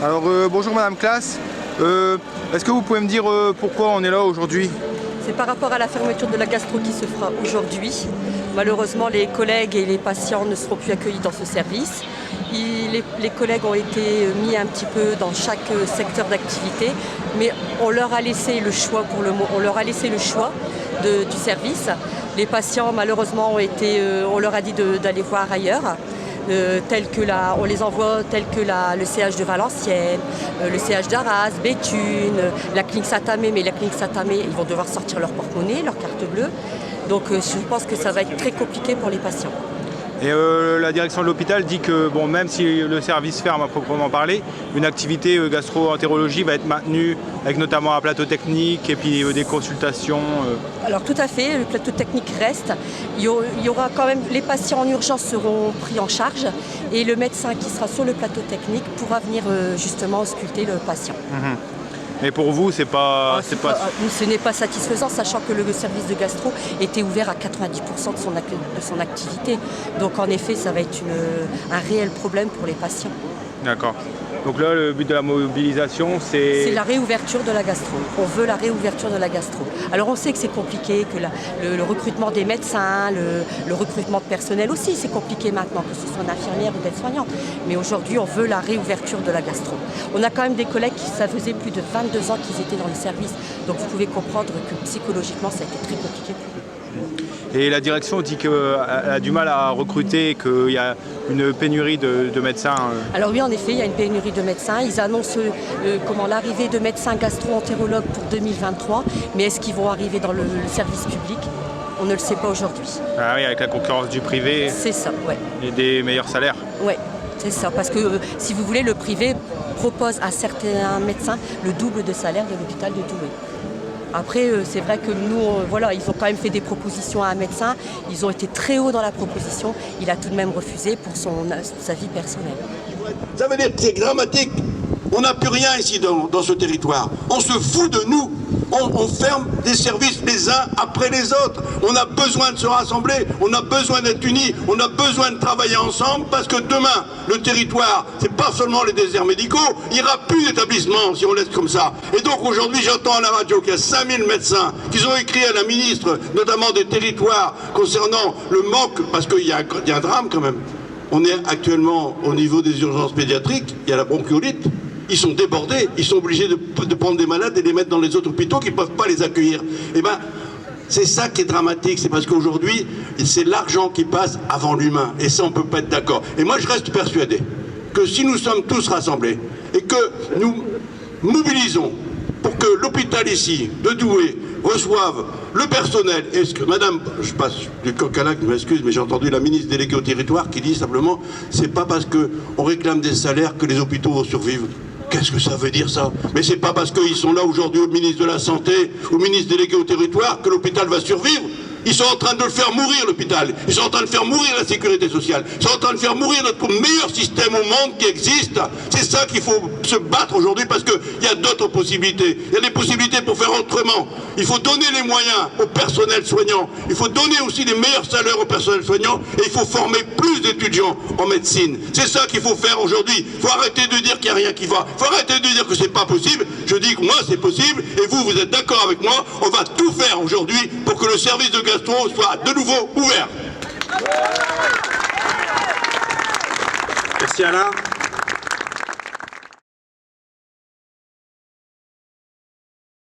Alors bonjour Madame Classe, est-ce que vous pouvez me dire pourquoi on est là aujourd'hui? C'est par rapport à la fermeture de la gastro qui se fera aujourd'hui. Malheureusement, les collègues et les patients ne seront plus accueillis dans ce service. Les collègues ont été mis un petit peu dans chaque secteur d'activité, mais on leur a laissé le choix du service. Les patients, malheureusement, on leur a dit d'aller voir ailleurs. On les envoie tels que le CH de Valenciennes, le CH d'Arras, Béthune, la clinique Saint-Amé, mais la clinique Saint-Amé, ils vont devoir sortir leur porte-monnaie, leur carte bleue. Donc je pense que ça va être très compliqué pour les patients. Et la direction de l'hôpital dit que bon, même si le service ferme à proprement parler, une activité gastro-entérologie va être maintenue avec notamment un plateau technique et puis des consultations. Alors tout à fait, le plateau technique reste. Il y aura quand même, les patients en urgence seront pris en charge et le médecin qui sera sur le plateau technique pourra venir justement ausculter le patient. Mais pour vous, ce n'est pas satisfaisant, sachant que le service de gastro était ouvert à 90% de son activité. Donc en effet, ça va être un réel problème pour les patients. D'accord. Donc là, le but de la mobilisation, c'est la réouverture de la gastro. On veut la réouverture de la gastro. Alors on sait que c'est compliqué, que le recrutement des médecins, le recrutement de personnel aussi, c'est compliqué maintenant, que ce soit d'infirmières ou d'aides-soignantes. Mais aujourd'hui, on veut la réouverture de la gastro. On a quand même des collègues ça faisait plus de 22 ans qu'ils étaient dans le service. Donc vous pouvez comprendre que psychologiquement, ça a été très compliqué pour eux. Et la direction dit qu'elle a du mal à recruter, qu'il y a une pénurie de médecins. Alors oui, en effet, il y a une pénurie de médecins. Ils annoncent l'arrivée de médecins gastro-entérologues pour 2023. Mais est-ce qu'ils vont arriver dans le service public? On ne le sait pas aujourd'hui. Ah oui, avec la concurrence du privé. C'est ça, ouais. Et des meilleurs salaires. Ouais, c'est ça. Parce que si vous voulez, le privé propose à certains médecins le double de salaire de l'hôpital de Douai. Après, c'est vrai que nous, ils ont quand même fait des propositions à un médecin. Ils ont été très hauts dans la proposition. Il a tout de même refusé pour sa vie personnelle. Ça veut dire que c'est dramatique. On n'a plus rien ici dans ce territoire. On se fout de nous. On ferme des services les uns après les autres. On a besoin de se rassembler, on a besoin d'être unis, on a besoin de travailler ensemble parce que demain, le territoire, c'est pas seulement les déserts médicaux, il n'y aura plus d'établissements si on laisse comme ça. Et donc aujourd'hui, j'entends à la radio qu'il y a 5000 médecins qui ont écrit à la ministre, notamment des territoires, concernant le manque, parce qu'il y a un drame quand même. On est actuellement au niveau des urgences pédiatriques, il y a la bronchiolite. Ils sont débordés, ils sont obligés de prendre des malades et les mettre dans les autres hôpitaux qui ne peuvent pas les accueillir. Eh bien, c'est ça qui est dramatique, c'est parce qu'aujourd'hui, c'est l'argent qui passe avant l'humain. Et ça, on ne peut pas être d'accord. Et moi, je reste persuadé que si nous sommes tous rassemblés et que nous mobilisons pour que l'hôpital ici, de Douai, reçoive le personnel. Est-ce que, madame, je passe du coq à l'âne, je m'excuse, mais j'ai entendu la ministre déléguée au territoire qui dit simplement, c'est pas parce qu'on réclame des salaires que les hôpitaux vont survivre. Qu'est-ce que ça veut dire ça? Mais c'est pas parce qu'ils sont là aujourd'hui au ministre de la Santé, au ministre délégué au territoire, que l'hôpital va survivre. Ils sont en train de le faire mourir, l'hôpital. Ils sont en train de faire mourir la sécurité sociale. Ils sont en train de faire mourir notre meilleur système au monde qui existe. C'est ça qu'il faut se battre aujourd'hui parce qu'il y a d'autres possibilités. Il y a des possibilités pour faire autrement. Il faut donner les moyens au personnel soignant. Il faut donner aussi les meilleurs salaires au personnel soignant. Et il faut former plus d'étudiants en médecine. C'est ça qu'il faut faire aujourd'hui. Il faut arrêter de dire qu'il n'y a rien qui va. Il faut arrêter de dire que c'est pas possible. Je dis que moi c'est possible. Et vous, vous êtes d'accord avec moi. On va tout faire aujourd'hui pour que le service de gastro soit de nouveau ouvert. Merci Alain.